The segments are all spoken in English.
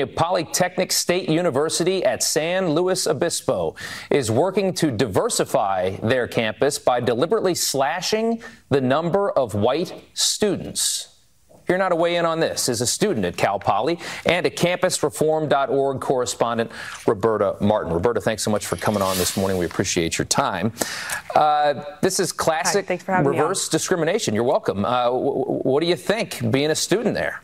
Polytechnic State University at San Luis Obispo is working to diversify their campus by deliberately slashing the number of white students. Here now to weigh in on this is a student at Cal Poly and a campusreform.org correspondent, Roberta Martin. Roberta, thanks so much for coming on this morning. We appreciate your time. This is classic reverse discrimination. You're welcome. What do you think being a student there?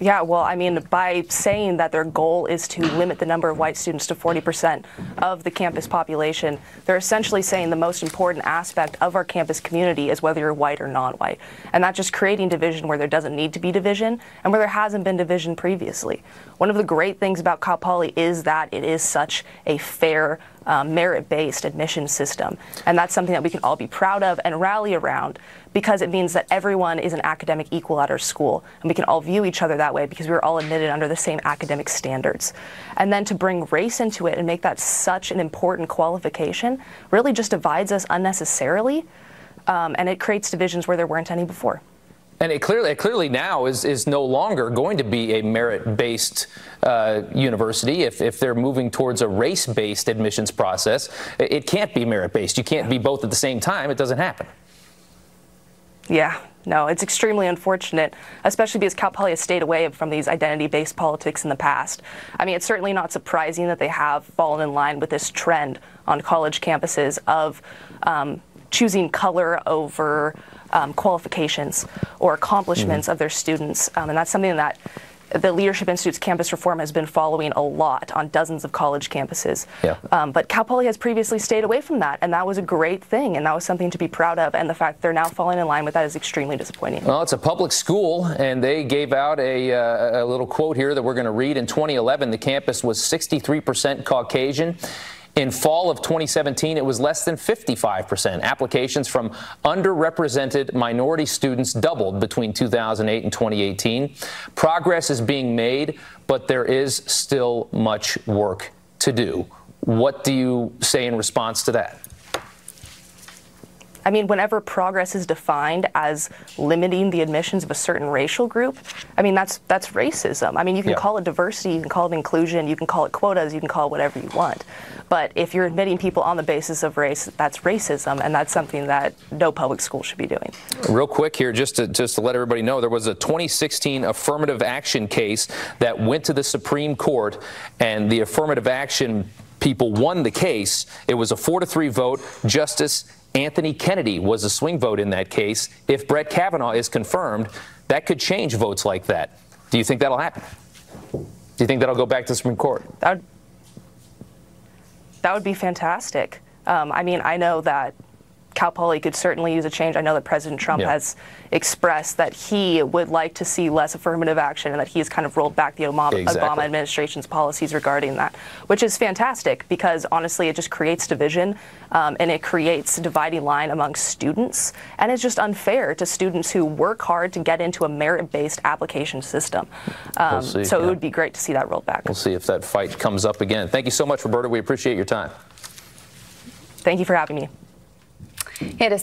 Yeah, well, I mean, by saying that their goal is to limit the number of white students to 40% of the campus population, they're essentially saying the most important aspect of our campus community is whether you're white or non-white. And not just creating division where there doesn't need to be division and where there hasn't been division previously. One of the great things about Cal Poly is that it is such a fair, merit-based admission system. And that's something that we can all be proud of and rally around, because it means that everyone is an academic equal at our school. And we can all view each other that way because we're all admitted under the same academic standards. And then to bring race into it and make that such an important qualification really just divides us unnecessarily, and it creates divisions where there weren't any before. And it clearly now is no longer going to be a merit-based university. If they're moving towards a race-based admissions process, it can't be merit-based. You can't be both at the same time. It doesn't happen. Yeah, no, it's extremely unfortunate, especially because Cal Poly has stayed away from these identity-based politics in the past. I mean, it's certainly not surprising that they have fallen in line with this trend on college campuses of choosing color over qualifications or accomplishments of their students. And that's something that the Leadership Institute's campus reform has been following a lot on dozens of college campuses. Yeah. But Cal Poly has previously stayed away from that, and that was a great thing, and that was something to be proud of, and the fact they're now falling in line with that is extremely disappointing. Well, it's a public school, and they gave out a little quote here that we're going to read. In 2011, the campus was 63% Caucasian. In fall of 2017, it was less than 55%. Applications from underrepresented minority students doubled between 2008 and 2018. Progress is being made, but there is still much work to do. What do you say in response to that? I mean, whenever progress is defined as limiting the admissions of a certain racial group, I mean, that's racism. I mean, you can call it diversity, you can call it inclusion, you can call it quotas, you can call it whatever you want. But if you're admitting people on the basis of race, that's racism, and that's something that no public school should be doing. Real quick here, just to let everybody know, there was a 2016 affirmative action case that went to the Supreme Court, and the affirmative action people won the case. It was a 4-3 vote. Justice Anthony Kennedy was a swing vote in that case. If Brett Kavanaugh is confirmed, that could change votes like that. Do you think that'll happen? Do you think that'll go back to the Supreme Court? That would be fantastic. I mean, I know that Cal Poly could certainly use a change. I know that President Trump has expressed that he would like to see less affirmative action and that he has kind of rolled back the Obama administration's policies regarding that, which is fantastic because, honestly, it just creates division and it creates a dividing line among students, and it's just unfair to students who work hard to get into a merit-based application system. So it would be great to see that rolled back. We'll see if that fight comes up again. Thank you so much, Roberta. We appreciate your time. Thank you for having me.